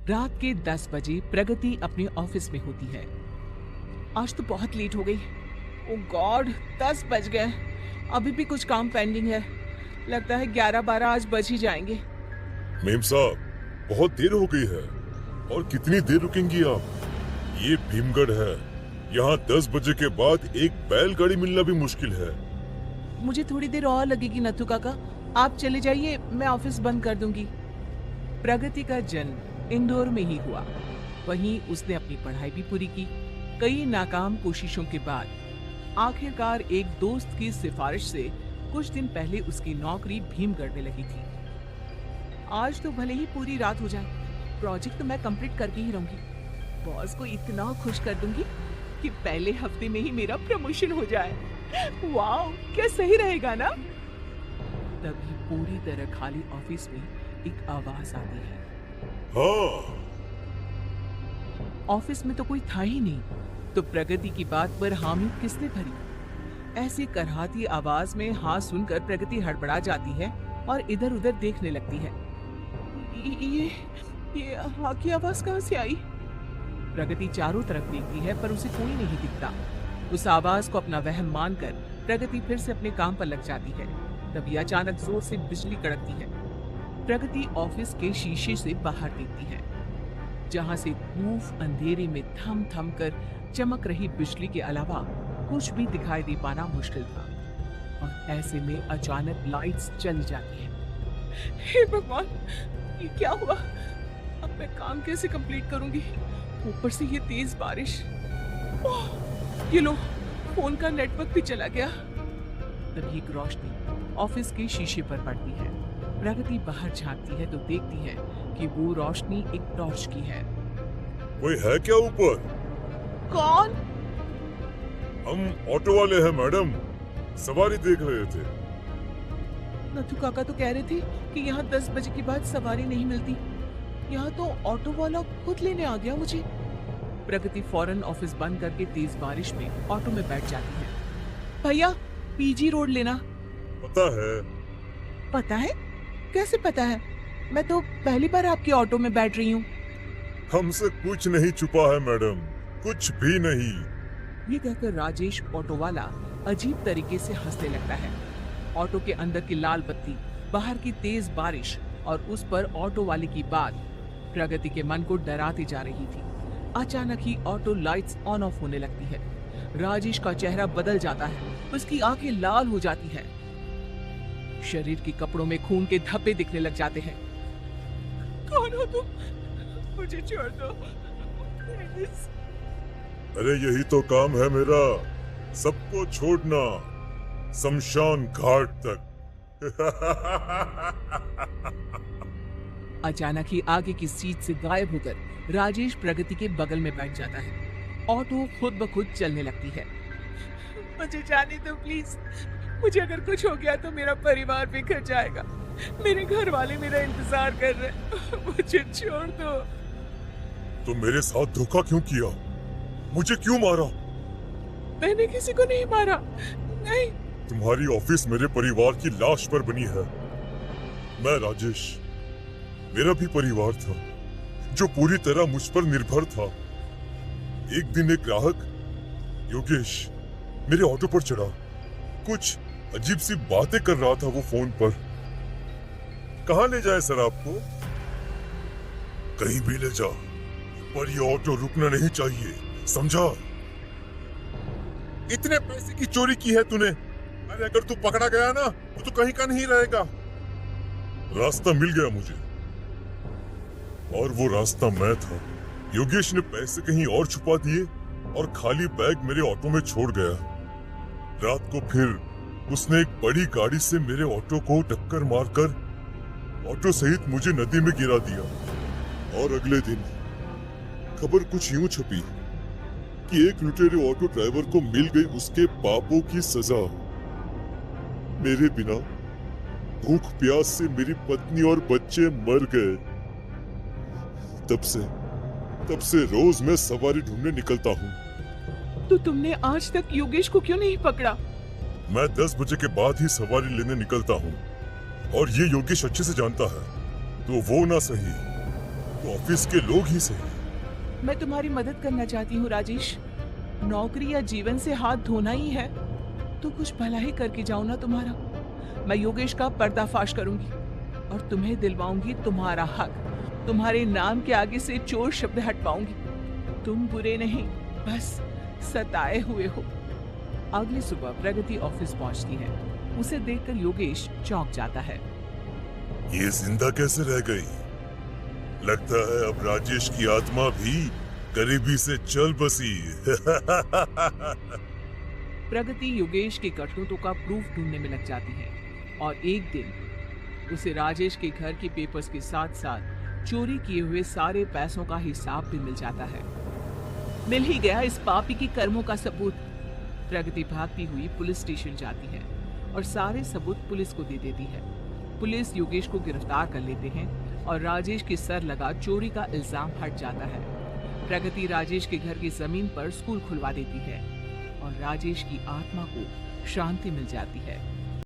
रात के 10 बजे प्रगति अपने ऑफिस में होती है। आज तो बहुत लेट हो गई। ओ गॉड, 10 बज गए। अभी भी कुछ काम पेंडिंग है। लगता है 11-12 आज बज ही जाएंगे। मेम साहब, बहुत देर हो गई है। और कितनी देर रुकेंगी आप? ये भीमगढ़ है। यहाँ 10 बजे के बाद एक बैलगाड़ी मिलना भी मुश्किल है। मुझे थोड़ी देर और लगेगी नथु काका। आप चले जाइए, मैं ऑफिस बंद कर दूंगी। प्रगति का जन्म इंदौर में ही हुआ। वहीं उसने अपनी पढ़ाई भी पूरी की। कई नाकाम कोशिशों के बाद आखिरकार एक दोस्त की सिफारिश से कुछ दिन पहले उसकी नौकरी भीमगढ़ में लगी थी। आज तो भले ही पूरी रात हो जाए, प्रोजेक्ट तो मैं कंप्लीट करके ही रहूंगी। बॉस को इतना खुश कर दूंगी कि पहले हफ्ते में ही मेरा प्रमोशन हो जाए। वाह, क्या सही रहेगा ना? तभी पूरी तरह खाली ऑफिस में एक आवाज आती है। हाँ। ऑफिस में तो कोई था ही नहीं, तो प्रगति की बात पर हामी किसने भरी? ऐसी करहाती आवाज में हाँ सुनकर प्रगति हड़बड़ा जाती है और इधर उधर देखने लगती है। ये हाँ की आवाज कहाँ से आई? प्रगति चारों तरफ देखती है पर उसे कोई नहीं दिखता। उस आवाज को अपना वहम मानकर प्रगति फिर से अपने काम पर लग जाती है। तभी अचानक जोर से बिजली कड़कती है। प्रगति ऑफिस के शीशे से बाहर देखती है, जहां से खूब अंधेरे में थम थम कर चमक रही बिजली के अलावा कुछ भी दिखाई दे पाना मुश्किल था। और ऐसे में अचानक लाइट्स चली जाती है। हे भगवान, ये क्या हुआ? अब मैं काम कैसे कंप्लीट करूंगी? ऊपर से ये तेज बारिश। ओह, ये लो, फोन का नेटवर्क भी चला गया। तभी एक रोशनी ऑफिस के शीशे पर पड़ती है। प्रगति बाहर झांकती है तो देखती है कि वो रोशनी एक टॉर्च की है। कोई है क्या ऊपर? कौन? हम ऑटो वाले हैं मैडम, सवारी देख रहे थे। नथु काका तो कह रहे थे कि यहाँ 10 बजे के बाद सवारी नहीं मिलती। यहाँ तो ऑटो वाला खुद लेने आ गया मुझे। प्रगति फौरन ऑफिस बंद करके तेज बारिश में ऑटो में बैठ जाती है। भैया, पीजी रोड लेना। पता है। पता है? कैसे पता है? मैं तो पहली बार आपके ऑटो में बैठ रही हूँ। हमसे कुछ नहीं छुपा है मैडम, कुछ भी नहीं। ये कहकर राजेश ऑटो वाला अजीब तरीके से हंसने लगता है। ऑटो के अंदर की लाल बत्ती, बाहर की तेज बारिश और उस पर ऑटो वाले की बात प्रगति के मन को डराती जा रही थी। अचानक ही ऑटो लाइट्स ऑन ऑफ होने लगती है। राजेश का चेहरा बदल जाता है, उसकी आंखें लाल हो जाती है। शरीर के कपड़ों में खून के धब्बे दिखने लग जाते हैं। कौन हो तुम? मुझे छोड़ दो प्लीज। अरे यही तो काम है मेरा, सबको छोड़ना, शमशान घाट तक। अचानक ही आगे की सीट से गायब होकर राजेश प्रगति के बगल में बैठ जाता है। ऑटो खुद ब खुद चलने लगती है। मुझे जाने दो प्लीज। मुझे अगर कुछ हो गया तो मेरा परिवार बिखर जाएगा। मेरे घर वाले मेरा इंतजार कर रहे हैं। मुझे छोड़ दो। तो मेरे साथ धोखा क्यों किया? मुझे क्यों मारा? मैंने किसी को नहीं मारा। नहीं। तुम्हारी ऑफिस मेरे परिवार की लाश पर बनी है। मैं राजेश, मेरा भी परिवार था जो पूरी तरह मुझ पर निर्भर था। एक दिन एक ग्राहक योगेश मेरे ऑटो पर चढ़ा। कुछ अजीब सी बातें कर रहा था वो फोन पर। कहाँ ले जाए सर आपको? कहीं भी ले जा, पर ये ऑटो रुकना नहीं चाहिए, समझा? इतने पैसे की चोरी की है तूने। अरे अगर तू पकड़ा गया ना तो तू कहीं का नहीं रहेगा। रास्ता मिल गया मुझे, और वो रास्ता मैं था। योगेश ने पैसे कहीं और छुपा दिए और खाली बैग मेरे ऑटो में छोड़ गया। रात को फिर उसने एक बड़ी गाड़ी से मेरे ऑटो को टक्कर मारकर ऑटो सहित मुझे नदी में गिरा दिया। और अगले दिन खबर कुछ यूं छपी कि एक लुटेरे ऑटो ड्राइवर को मिल गई उसके पापों की सजा। मेरे बिना भूख प्यास से मेरी पत्नी और बच्चे मर गए। तब से रोज मैं सवारी ढूंढने निकलता हूँ। तो तुमने आज तक योगेश को क्यों नहीं पकड़ा? मैं 10 बजे के बाद ही सवारी लेने निकलता हूँ, और ये योगेश अच्छे से जानता है। तो वो ना सही, तो ऑफिस के लोग ही सही। मैं तुम्हारी मदद करना चाहती हूँ राजेश। नौकरी या जीवन से हाथ धोना ही है तो कुछ भला ही करके जाऊं ना तुम्हारा। मैं योगेश का पर्दाफाश करूंगी और तुम्हें दिलवाऊंगी तुम्हारा हक। तुम्हारे नाम के आगे से चोर शब्द हटवाऊंगी। तुम बुरे नहीं, बस सताए हुए हो। अगली सुबह प्रगति ऑफिस पहुंचती है। उसे देखकर योगेश चौंक जाता है। ये जिंदा कैसे रह गई? लगता है अब राजेश की आत्मा भी करीबी से चल बसी। प्रगति योगेश के करतूतों का प्रूफ ढूंढने में लग जाती है और एक दिन उसे राजेश के घर के पेपर्स के साथ साथ चोरी किए हुए सारे पैसों का हिसाब भी मिल जाता है। मिल ही गया इस पापी की कर्मों का सबूत। प्रगति भागती हुई पुलिस स्टेशन जाती है और सारे सबूत पुलिस को दे देती है। पुलिस योगेश को गिरफ्तार कर लेते हैं और राजेश के सर लगा चोरी का इल्जाम हट जाता है। प्रगति राजेश के घर की जमीन पर स्कूल खुलवा देती है और राजेश की आत्मा को शांति मिल जाती है।